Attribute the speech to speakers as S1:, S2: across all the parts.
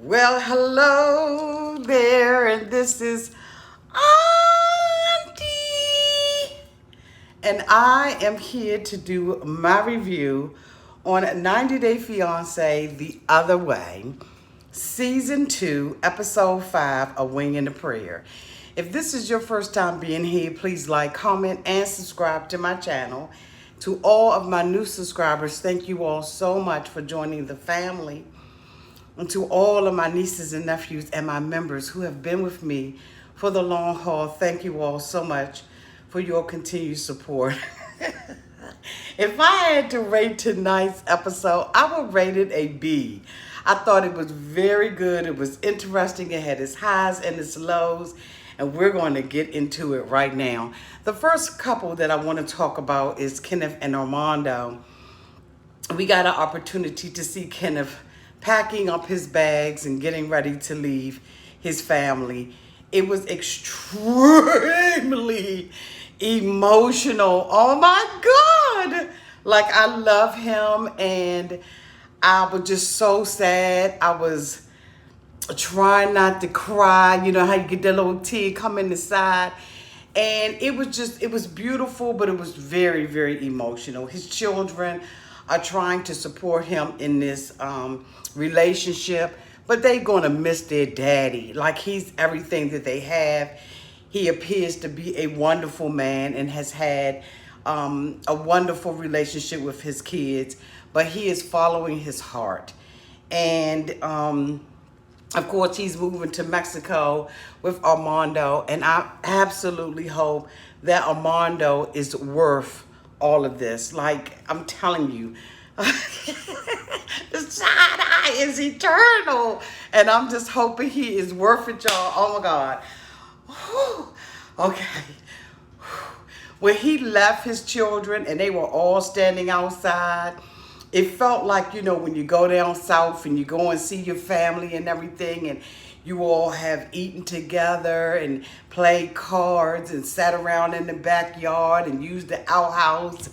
S1: Well, hello there, and this is Auntie, and I am here to do my review on 90 Day Fiance The Other Way, Season 2, Episode 5, A Wing and a Prayer. If this is your first time being here, please like, comment, and subscribe to my channel. To all of my new subscribers, thank you all so much for joining the family. And to all of my nieces and nephews and my members who have been with me for the long haul, thank you all so much for your continued support. If I had to rate tonight's episode, I would rate it a B. I thought it was very good. It was interesting. It had its highs and its lows. And we're going to get into it right now. The first couple that I want to talk about is Kenneth and Armando. We got an opportunity to see Kenneth packing up his bags and getting ready to leave his family. It was extremely emotional. Oh my God. Like, I love him, and I was just so sad. I was trying not to cry. You know how you get that little tear coming inside. And it was beautiful, but it was very, very emotional. His children are trying to support him in this relationship, but they're going to miss their daddy. Like, he's everything that they have. He appears to be a wonderful man and has had a wonderful relationship with his kids, but he is following his heart. And of course, he's moving to Mexico with Armando, and I absolutely hope that Armando is worth all of this. Like, I'm telling you, the side eye is eternal, and I'm just hoping he is worth it, y'all. Oh my God. Whew. Okay. When he left his children and they were all standing outside, it felt like, you know, when you go down south and you go and see your family and everything, and you all have eaten together and played cards and sat around in the backyard and used the outhouse.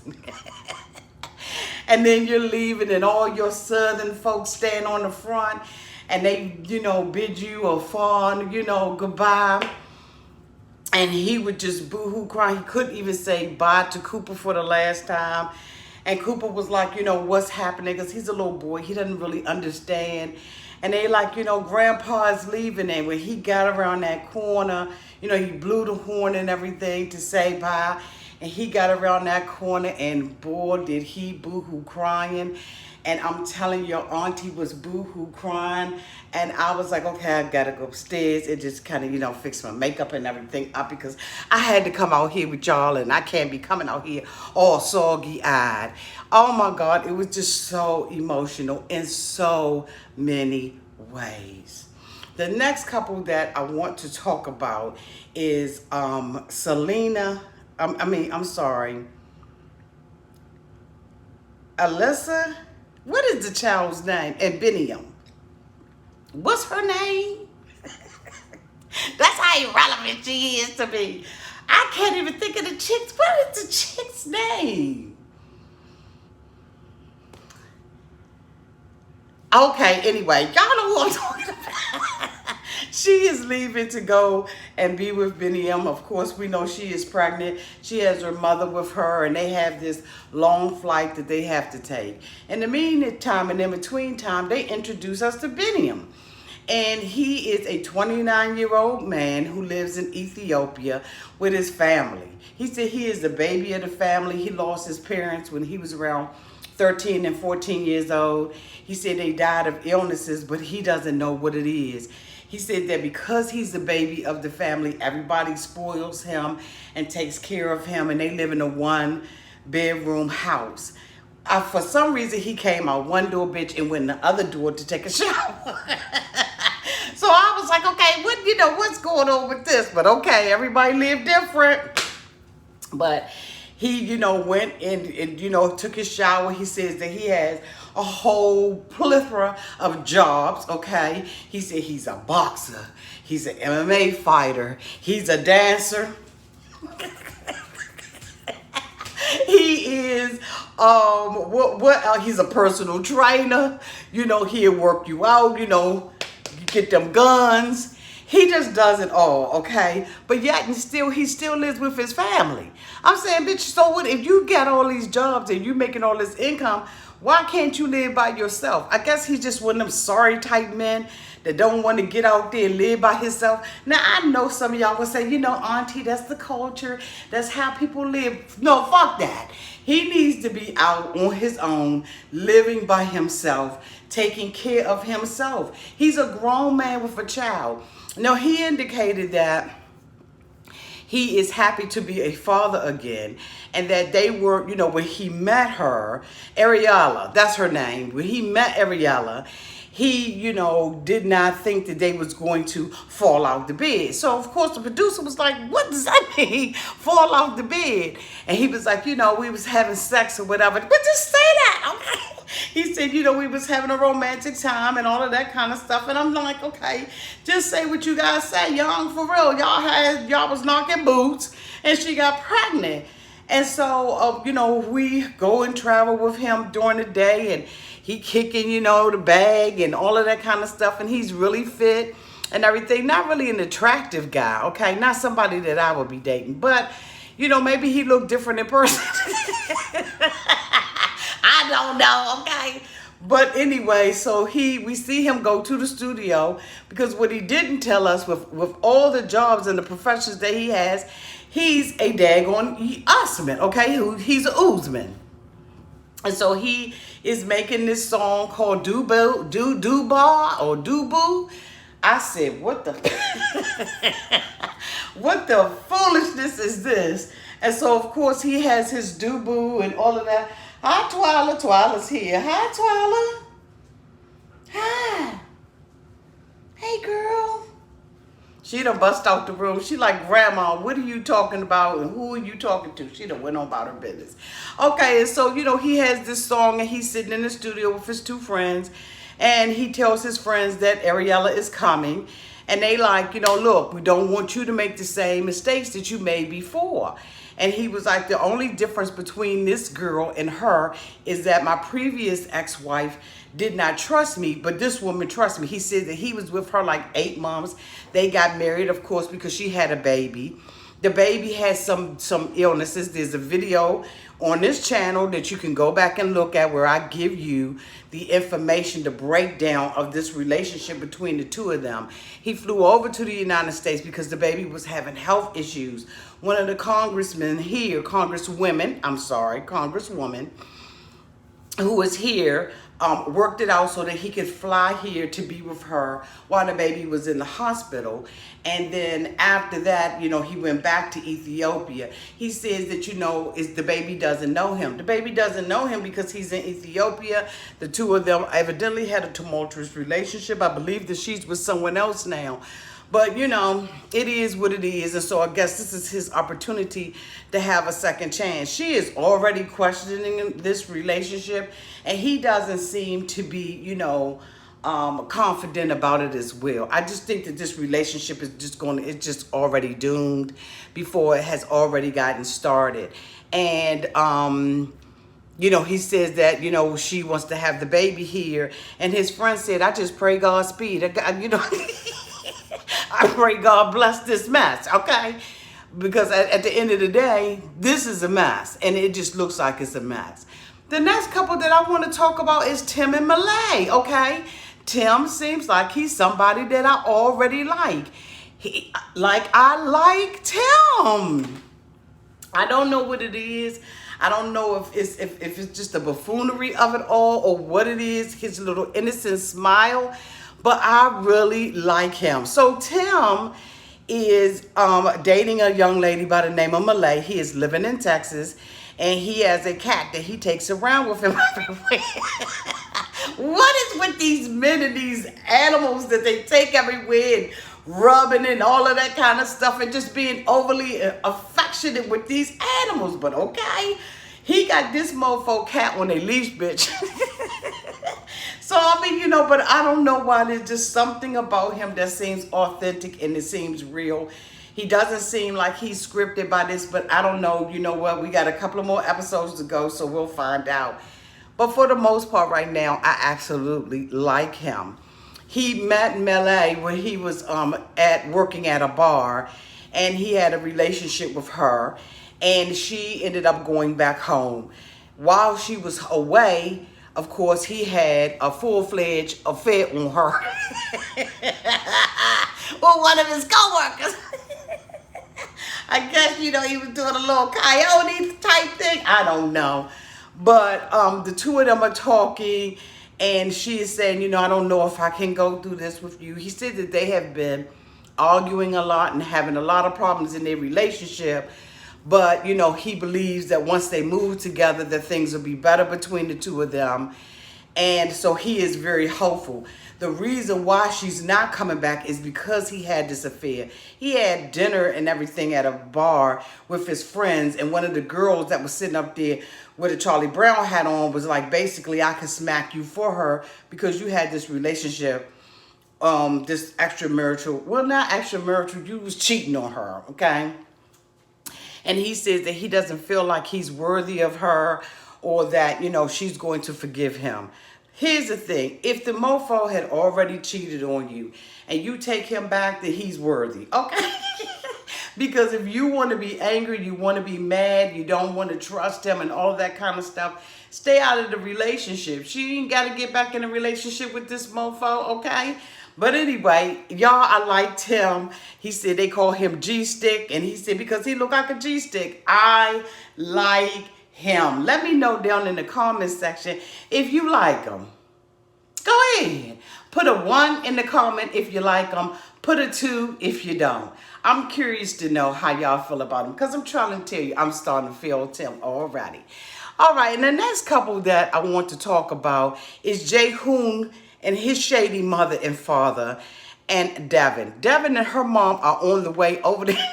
S1: And then you're leaving and all your southern folks stand on the front and they, you know, bid you a fond, you know, goodbye. And he would just boo-hoo cry. He couldn't even say bye to Cooper for the last time. And Cooper was like, you know, what's happening? Because he's a little boy. He doesn't really understand. And they like, you know, Grandpa is leaving. And when he got around that corner, you know, he blew the horn and everything to say bye. And he got around that corner, and boy, did he boo-hoo crying. And I'm telling you, your auntie was boo-hoo crying. And I was like, okay, I gotta go upstairs and just kind of, you know, fix my makeup and everything up, because I had to come out here with y'all, and I can't be coming out here all soggy-eyed. Oh my God, it was just so emotional in so many ways. The next couple that I want to talk about is Selena. I'm sorry. Alyssa. What is the child's name? And Biniyam. What's her name? That's how irrelevant she is to me. I can't even think of the chick's. What is the chick's name? Okay, anyway, y'all know who I'm talking about. She is leaving to go and be with Biniyam. Of course, we know she is pregnant. She has her mother with her, and they have this long flight that they have to take. In the meantime, and in between time, they introduce us to Biniyam. And he is a 29-year-old man who lives in Ethiopia with his family. He said he is the baby of the family. He lost his parents when he was around 13 and 14 years old. He said they died of illnesses, but he doesn't know what it is. He said that because he's the baby of the family, everybody spoils him and takes care of him, and they live in a one-bedroom house. For some reason, he came out one door, bitch, and went in the other door to take a shower. So I was like, okay, what's going on with this? But okay, everybody lived different. But he, you know, went and, you know, took his shower. He says that he has a whole plethora of jobs, okay? He said he's a boxer. He's an MMA fighter. He's a dancer. He is, he's a personal trainer. You know, he'll work you out, you know, get them guns. He just does it all, okay? But yet and still, he still lives with his family. I'm saying, bitch, so what if you got all these jobs and you making all this income, why can't you live by yourself? I guess he's just one of them sorry type men that don't want to get out there and live by himself. Now, I know some of y'all will say, you know, Auntie, that's the culture. That's how people live. No, fuck that. He needs to be out on his own, living by himself, taking care of himself. He's a grown man with a child. Now, he indicated that he is happy to be a father again, and that they were, you know, when he met her, Ariela, that's her name, when he met Ariela, he, you know, did not think that they was going to fall out the bed. So, of course, the producer was like, what does that mean, fall out the bed? And he was like, you know, we was having sex or whatever. But just say that, okay? He said, you know, we was having a romantic time and all of that kind of stuff. And I'm like, okay, just say what you guys say. Y'all, for real, y'all was knocking boots and she got pregnant. And so, you know, we go and travel with him during the day, and he kicking, you know, the bag and all of that kind of stuff. And he's really fit and everything. Not really an attractive guy, okay? Not somebody that I would be dating. But, you know, maybe he looked different in person. I don't know, okay? But anyway, so we see him go to the studio, because what he didn't tell us, with all the jobs and the professions that he has, he's a daggone Usman, okay? He's a oozman. And so he is making this song called Duba or Dubu. I said, what the what the foolishness is this? And so, of course, he has his Dubu and all of that. Hi, Twyla. Twyla's here. Hi, Twyla. Hi. Hey, girl. She done bust out the room. She like, Grandma, what are you talking about and who are you talking to? She done went on about her business. Okay, and so, you know, he has this song and he's sitting in the studio with his two friends, and he tells his friends that Ariela is coming, and they like, you know, look, we don't want you to make the same mistakes that you made before. And he was like, the only difference between this girl and her is that my previous ex-wife did not trust me, but this woman trusts me. He said that he was with her like 8 months. They got married, of course, because she had a baby. The baby has some illnesses. There's a video on this channel that you can go back and look at, where I give you the information, the breakdown of this relationship between the two of them. He flew over to the United States because the baby was having health issues. One of the congresswomen, who was here, worked it out so that he could fly here to be with her while the baby was in the hospital. And then after that, you know, he went back to Ethiopia. He says that, you know, the baby doesn't know him. The baby doesn't know him because he's in Ethiopia. The two of them evidently had a tumultuous relationship. I believe that she's with someone else now. But, you know, it is what it is. And so I guess this is his opportunity to have a second chance. She is already questioning this relationship, and he doesn't seem to be, you know, confident about it as well. I just think that this relationship is it's just already doomed before it has already gotten started. And, you know, he says that, you know, she wants to have the baby here. And his friend said, I just pray Godspeed. You know, I pray God bless this mess, okay? Because at the end of the day, this is a mess, and it just looks like it's a mess. The next couple that I want to talk about is Tim and Malay, okay? Tim seems like he's somebody that I already like. I like Tim. I don't know what it is. I don't know if it's just the buffoonery of it all or what it is, his little innocent smile. But I really like him. So Tim is dating a young lady by the name of Malay. He is living in Texas, and he has a cat that he takes around with him everywhere. What is with these men and these animals that they take everywhere and rubbing and all of that kind of stuff, and just being overly affectionate with these animals? But okay, he got this mofo cat on a leash, bitch. So, I mean, you know, but I don't know why. There's just something about him that seems authentic and it seems real. He doesn't seem like he's scripted by this, but I don't know. You know what? We got a couple of more episodes to go, so we'll find out. But for the most part right now, I absolutely like him. he met Malay when he was at working at a bar, and he had a relationship with her, and she ended up going back home. While she was away, of course, he had a full-fledged affair on her. Well, one of his coworkers. I guess, he was doing a little coyote type thing. I don't know. But the two of them are talking, and she is saying, I don't know if I can go through this with you. He said that they have been arguing a lot and having a lot of problems in their relationship. But, he believes that once they move together, that things will be better between the two of them. And so he is very hopeful. The reason why she's not coming back is because he had this affair. He had dinner and everything at a bar with his friends, and one of the girls that was sitting up there with a Charlie Brown hat on was like, basically, I can smack you for her because you had this relationship, this extramarital, well, not extramarital, you was cheating on her, okay? And he says that he doesn't feel like he's worthy of her, or that, she's going to forgive him. Here's the thing. If the mofo had already cheated on you and you take him back, then he's worthy, okay? Because if you want to be angry, you want to be mad, you don't want to trust him and all that kind of stuff, stay out of the relationship. She ain't got to get back in a relationship with this mofo, okay? But anyway, y'all, I liked him. He said they call him G-Stick, and he said because he look like a G-Stick. I like him. Let me know down in the comments section if you like him. Go ahead. Put a 1 in the comment if you like him. Put a 2 if you don't. I'm curious to know how y'all feel about him, because I'm trying to tell you, I'm starting to feel Tim already. All right, and the next couple that I want to talk about is Jae-hoon and his shady mother and father, and Devin. Devin and her mom are on the way over there.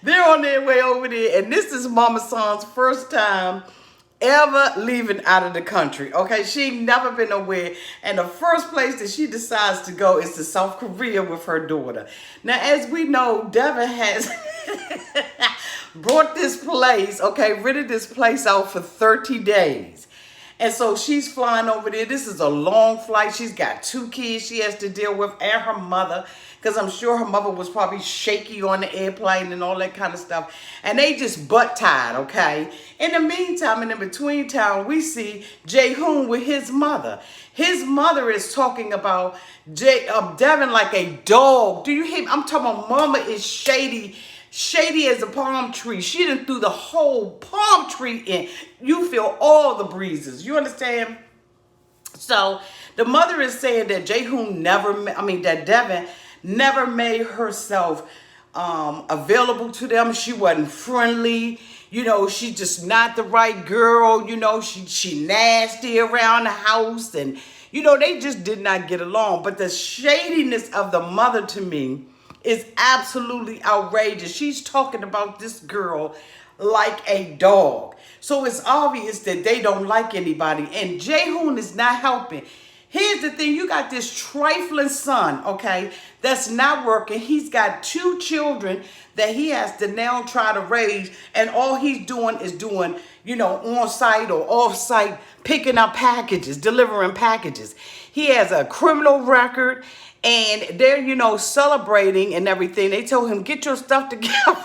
S1: They're on their way over there, and this is Mama Son's first time ever leaving out of the country, okay? She ain't never been nowhere, and the first place that she decides to go is to South Korea with her daughter. Now, as we know, Devin has brought this place, okay, rented this place out for 30 days. And so she's flying over there. This is a long flight. She's got 2 kids she has to deal with, and her mother, because I'm sure her mother was probably shaky on the airplane and all that kind of stuff. And they just butt tied, okay? In the meantime, and in between time, we see Jae-hoon with his mother. His mother is talking about Devin like a dog. Do you hear me? I'm talking about mama is shady as a palm tree. She done threw the whole palm tree in. You feel all the breezes. You understand? So the mother is saying that that Devin never made herself available to them. She wasn't friendly. She just not the right girl. She nasty around the house, and they just did not get along. But the shadiness of the mother to me is absolutely outrageous. She's talking about this girl like a dog. So it's obvious that they don't like anybody, and Jae-hoon is not helping. Here's the thing. You got this trifling son, okay, that's not working. He's got 2 children that he has to now try to raise, and all he's doing is on-site or off-site, picking up packages, delivering packages. He has a criminal record, and they're, celebrating and everything. They told him, get your stuff together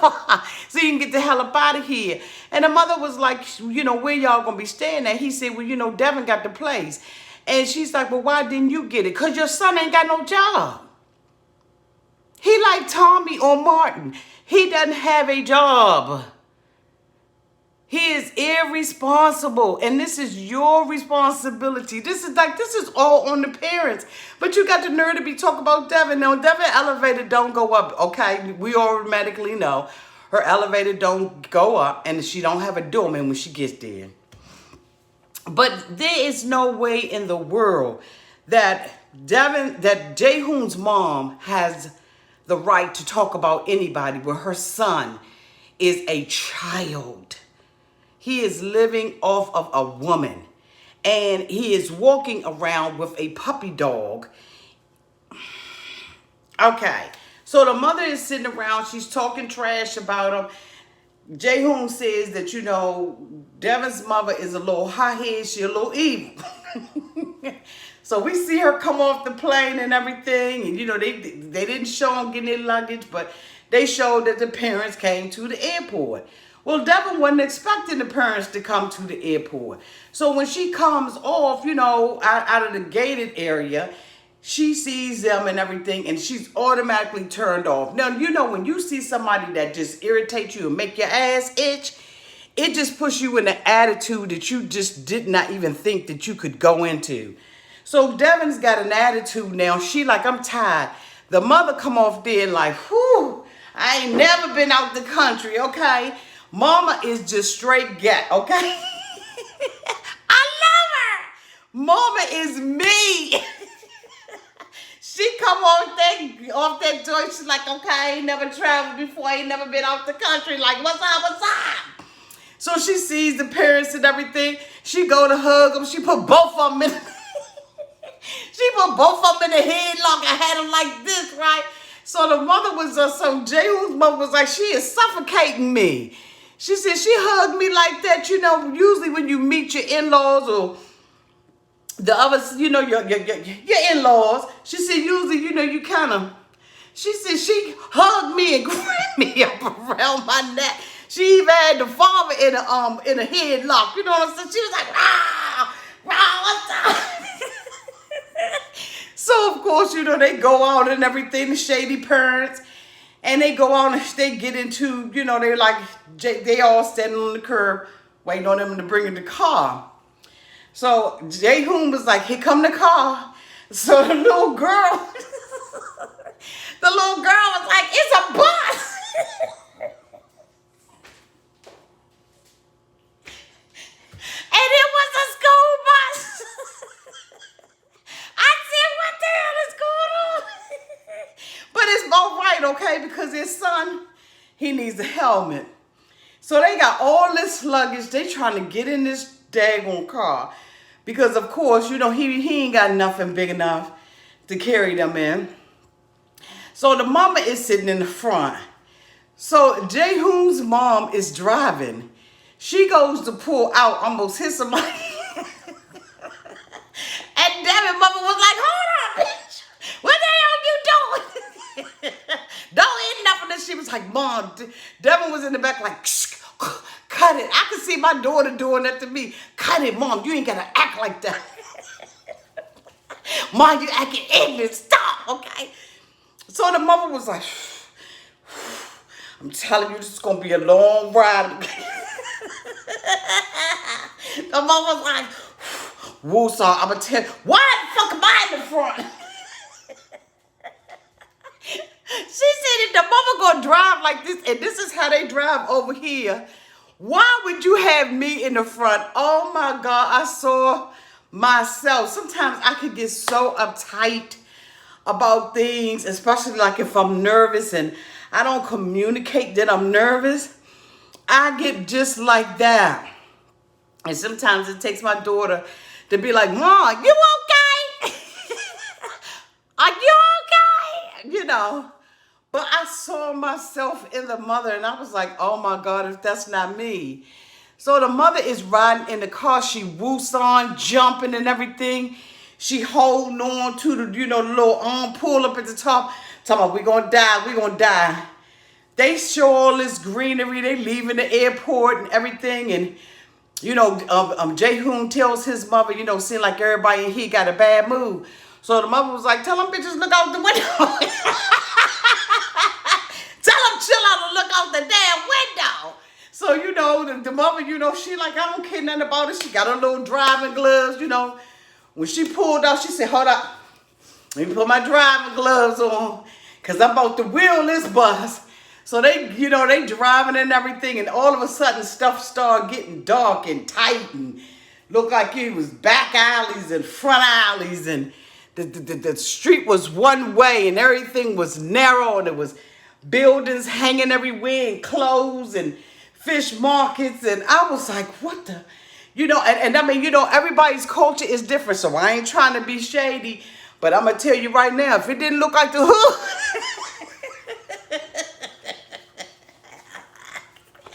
S1: so you can get the hell up out of here. And the mother was like, where y'all going to be staying at? He said, well, Devin got the place. And she's like, well, why didn't you get it? Because your son ain't got no job. He like Tommy or Martin. He doesn't have a job. He is irresponsible, and this is your responsibility. This is all on the parents. But you got the nerve to be talking about Devin. Now, Devin elevator don't go up, okay? We automatically know her elevator don't go up, and she don't have a doorman when she gets there. But there is no way in the world that Jae-hoon's mom has the right to talk about anybody where her son is a child. He is living off of a woman, and he is walking around with a puppy dog. Okay, so the mother is sitting around. She's talking trash about him. Jae-hoon says that, Devin's mother is a little hot-headed. She's a little evil. So we see her come off the plane and everything, and they didn't show them getting their luggage, but they showed that the parents came to the airport. Well, Devin wasn't expecting the parents to come to the airport. So when she comes off, out of the gated area, she sees them and everything, and she's automatically turned off. Now, when you see somebody that just irritates you and make your ass itch, it just puts you in an attitude that you just did not even think that you could go into. So Devin's got an attitude now. She like, I'm tired. The mother come off there like, whew, I ain't never been out the country, okay? Mama is just straight get, okay? I love her. Mama is me. She come off that door. She's like, okay, I ain't never traveled before. I ain't never been out the country. Like, what's up? So she sees the parents and everything. She go to hug them. She put both of them in. She put both of them in the headlock and had them like this, right? So the mother was so Jayhoon's mother was like, she is suffocating me. She said she hugged me like that. Usually when you meet your in-laws or the others, your in-laws, she said usually, you kind of, she said she hugged me and grabbed me up around my neck. She even had the father in a headlock. You know what I'm saying? She was like, what's up? So, of course, they go out and everything, the shady parents, and they go out and they get into, they're like, they all standing on the curb waiting on them to bring in the car. So, Jaehoon was like, here come the car. So, the little girl was like, it's a bus. And it was a school bus. I said, what the hell is going on? But it's all right, okay? Because his son, he needs a helmet. So they got all this luggage. They trying to get in this daggone car. Because, of course, he ain't got nothing big enough to carry them in. So the mama is sitting in the front. So Jaehoon's mom is driving. She goes to pull out, almost hit somebody. And Devin mama was like, hold on, bitch. What the hell you doing? Don't eat nothing. And she was like, Mom. Devin was in the back like, cut it. I could see my daughter doing that to me. Cut it, Mom. You ain't got to act like that. Mom, you acting ignorant. Stop, okay? So the mother was like, I'm telling you, this is going to be a long ride. The mother was like, Woosah, I'm going to tell you, why the fuck am I in the front? She said if the mama going to drive like this, and this is how they drive over here, why would you have me in the front? Oh my God, I saw myself. Sometimes I could get so uptight about things, especially like if I'm nervous and I don't communicate that I'm nervous. I get just like that. And sometimes it takes my daughter to be like, Mom, you okay? Are you okay? But I saw myself in the mother and I was like, oh my God, if that's not me. So the mother is riding in the car. She woos on, jumping and everything. She holding on to the, the little arm pull up at the top. Talking about, we're going to die. They show all this greenery. They leaving the airport and everything. And, Jaehoon tells his mother, seem like everybody in here got a bad mood. So the mother was like, tell them bitches look out the window. Tell them chill out and look out the damn window. So, the mother, she like, I don't care nothing about it. She got her little driving gloves, When she pulled out, she said, hold up. Let me put my driving gloves on. Because I'm about to wheel this bus. So they, they driving and everything. And all of a sudden, stuff started getting dark and tight. And looked like it was back alleys and front alleys. And the street was one way. And everything was narrow. And there was buildings hanging everywhere. And clothes and fish markets. And I was like, what the... and I mean, everybody's culture is different. So I ain't trying to be shady. But I'm going to tell you right now, if it didn't look like the hood...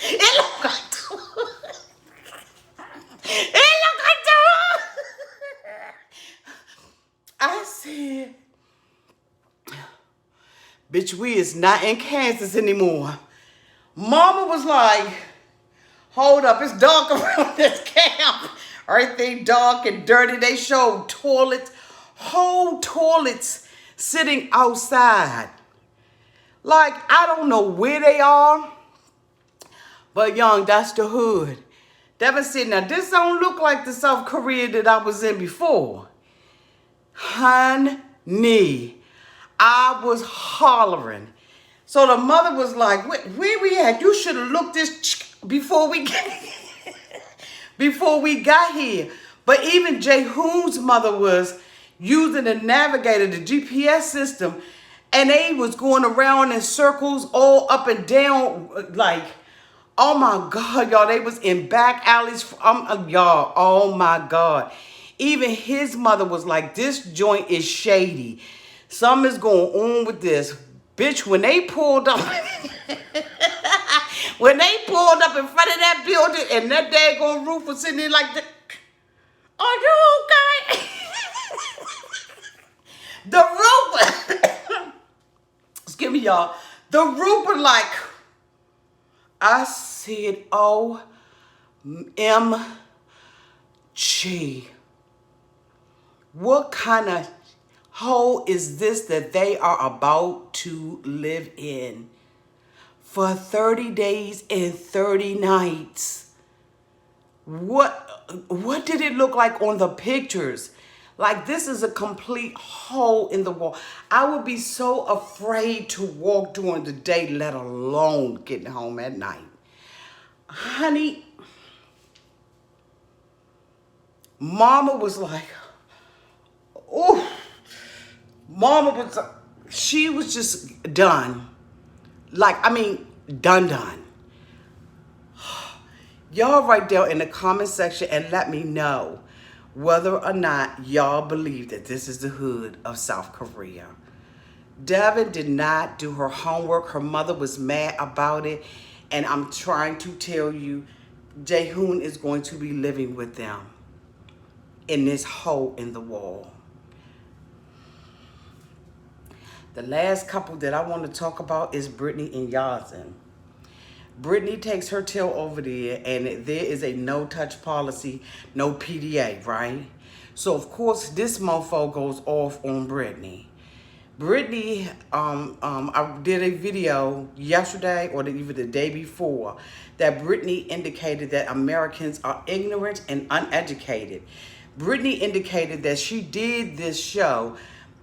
S1: It looked like the hood. It looked like the hood. I said, bitch, we is not in Kansas anymore. Mama was like, hold up, it's dark around this camp. Everything dark and dirty. They showed toilets, whole toilets sitting outside. Like, I don't know where they are, but young, that's the hood. Devin said, now this don't look like the South Korea that I was in before. Honey, I was hollering. So the mother was like, where we at? You should have looked this before we got here. But even Jay-Hoon's mother was using the navigator, the GPS system, and they was going around in circles all up and down, like, oh my God, y'all, they was in back alleys. Y'all, oh my God. Even his mother was like, this joint is shady. Something is going on with this. Bitch, when they pulled up, when they pulled up in front of that building and that daggone roof was sitting there like, are you okay? The roof, excuse me, y'all. The roof was like, I said, OMG. What kind of hole is this that they are about to live in for 30 days and 30 nights? What did it look like on the pictures? Like, this is a complete hole in the wall. I would be so afraid to walk during the day, let alone getting home at night. Honey, Mama was like, oh, Mama was, she was just done. Like, I mean, done. Y'all write down in the comment section and let me know whether or not y'all believe that this is the hood of South Korea. Devin did not do her homework. Her mother was mad about it. And I'm trying to tell you, Jay-Hoon is going to be living with them in this hole in the wall. The last couple that I want to talk about is Brittnay and Yazman. Brittnay takes her tail over there, and there is a no-touch policy, no PDA, right? So, of course, this mofo goes off on Brittnay. Brittnay, I did a video yesterday or even the day before that Brittnay indicated that Americans are ignorant and uneducated. Brittnay indicated that she did this show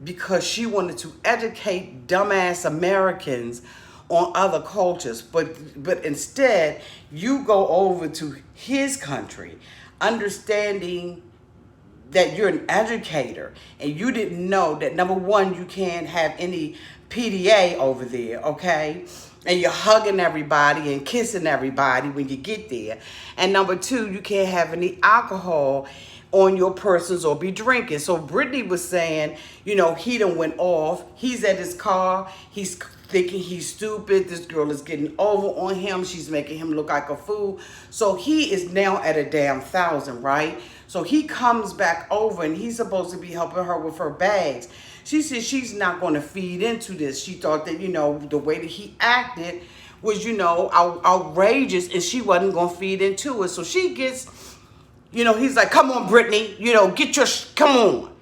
S1: because she wanted to educate dumbass Americans on other cultures, but instead you go over to his country understanding that you're an educator and you didn't know that, number one, you can't have any PDA over there, okay? And you're hugging everybody and kissing everybody when you get there. And number two, you can't have any alcohol on your persons or be drinking. So Brittnay was saying, you know, he done went off. He's at his car. He's thinking he's stupid. This girl is getting over on him. She's making him look like a fool. So he is now at a damn 1,000, right? So he comes back over and he's supposed to be helping her with her bags. She said she's not going to feed into this. She thought that, you know, the way that he acted was, you know, outrageous, and she wasn't going to feed into it. So she gets, you know, he's like, come on, Brittnay, you know, get your, come on.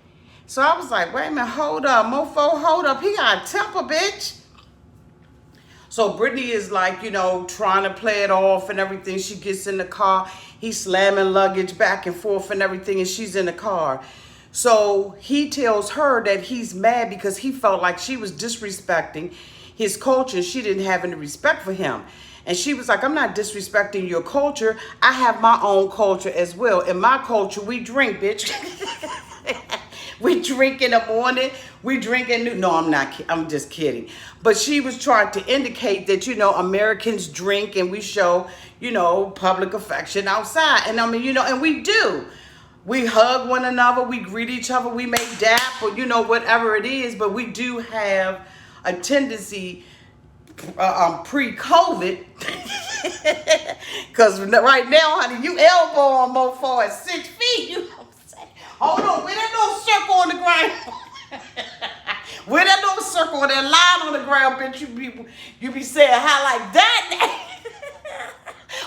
S1: So I was like, wait a minute, hold up, mofo, hold up. He got a temper, bitch. So Brittnay is like, you know, trying to play it off and everything. She gets in the car. He's slamming luggage back and forth and everything, and she's in the car. So he tells her that he's mad because he felt like she was disrespecting his culture. She didn't have any respect for him. And she was like, I'm not disrespecting your culture. I have my own culture as well. In my culture, we drink, bitch. We drink in the morning. We drink at noon. No, I'm not. I'm just kidding. But she was trying to indicate that, you know, Americans drink and we show, you know, public affection outside. And I mean, you know, and we do. We hug one another. We greet each other. We make dap or, you know, whatever it is. But we do have a tendency pre-COVID, because right now, honey, you elbow on mofo at 6 feet. You know what I'm saying? Hold on, we didn't no circle on the ground. with that little circle and that line on the ground, bitch, you be saying how like that.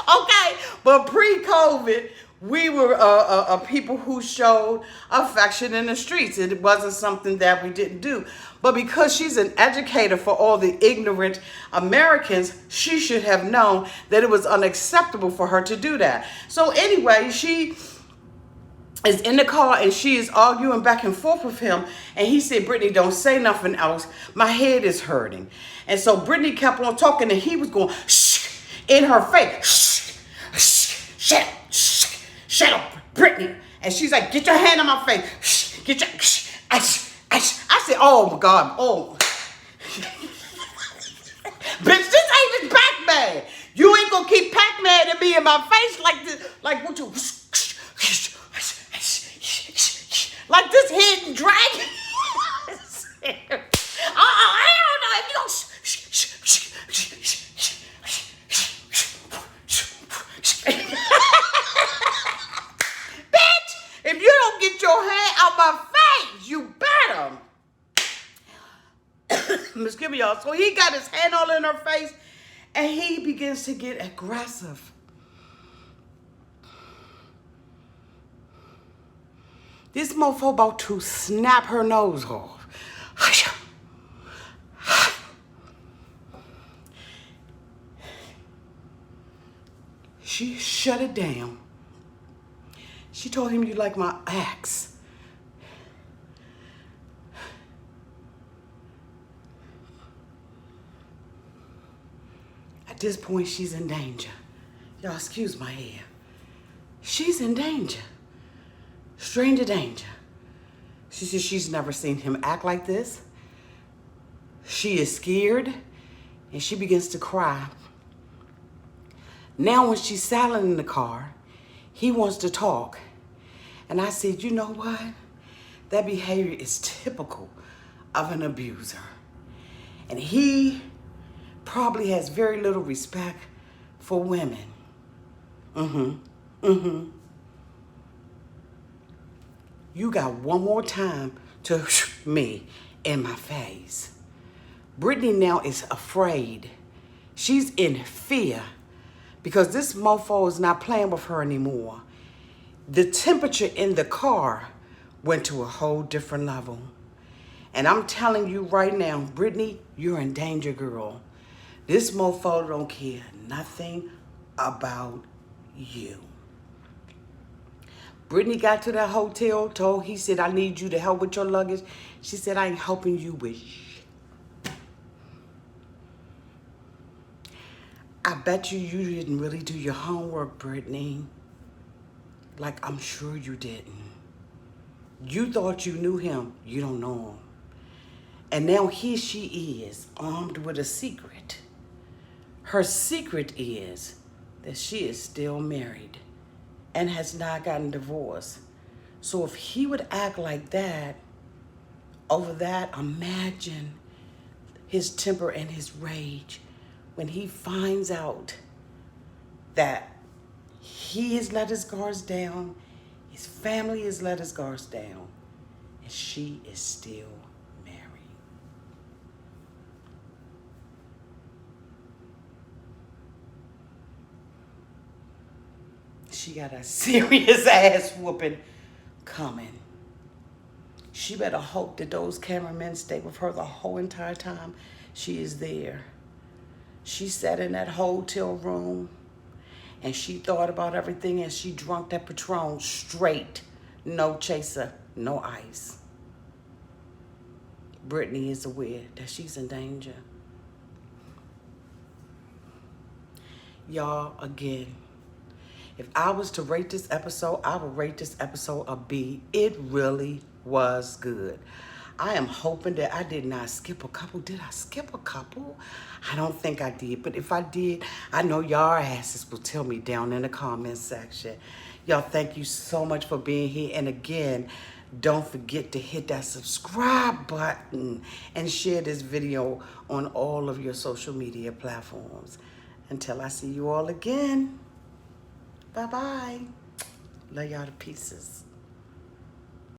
S1: Okay, but pre-COVID, we were people who showed affection in the streets. It wasn't something that we didn't do. But because she's an educator for all the ignorant Americans, she should have known that it was unacceptable for her to do that. So anyway, she is in the car and she is arguing back and forth with him. And he said, Brittany, don't say nothing else. My head is hurting. And so Brittany kept on talking and he was going, shh, in her face. Shh, shh, shut up, shh, shut up, Brittany. And she's like, get your hand on my face. Shh, get your, shh, I said, oh my God, oh. Bitch, this ain't just Pac-Man. You ain't gonna keep Pac-Man and me in my face like this, like what you, like this hidden dragon. I don't know if you don't. Bitch, if you don't get your hand out my face, you better. Excuse me, y'all. So he got his hand all in her face and he begins to get aggressive. This mofo about to snap her nose off. She shut it down. She told him, you like my axe. At this point, she's in danger. Y'all, excuse my hair. She's in danger. Stranger danger. She says she's never seen him act like this. She is scared and she begins to cry. Now when she's silent in the car, he wants to talk. And I said, you know what? That behavior is typical of an abuser. And he probably has very little respect for women. You got one more time to me in my face. Brittany now is afraid. She's in fear because this mofo is not playing with her anymore. The temperature in the car went to a whole different level. And I'm telling you right now, Brittany, you're in danger, girl. This mofo don't care nothing about you. Brittany got to that hotel, he said, I need you to help with your luggage. She said, I ain't helping you with shit. I bet you didn't really do your homework, Brittany. Like, I'm sure you didn't. You thought you knew him. You don't know him. And now here she is, armed with a secret. Her secret is that she is still married and has not gotten divorced. So if he would act like that, over that, imagine his temper and his rage when he finds out that he has let his guards down, his family has let his guards down, and she is still married. She got a serious ass whooping coming. She better hope that those cameramen stay with her the whole entire time she is there. She sat in that hotel room and she thought about everything and she drunk that Patron straight. No chaser, no ice. Brittany is aware that she's in danger. Y'all, again, if I was to rate this episode, I would rate this episode a B. It really was good. I am hoping that I did not skip a couple. Did I skip a couple? I don't think I did. But if I did, I know y'all asses will tell me down in the comments section. Y'all, thank you so much for being here. And again, don't forget to hit that subscribe button and share this video on all of your social media platforms. Until I see you all again. Bye-bye. Love y'all to pieces.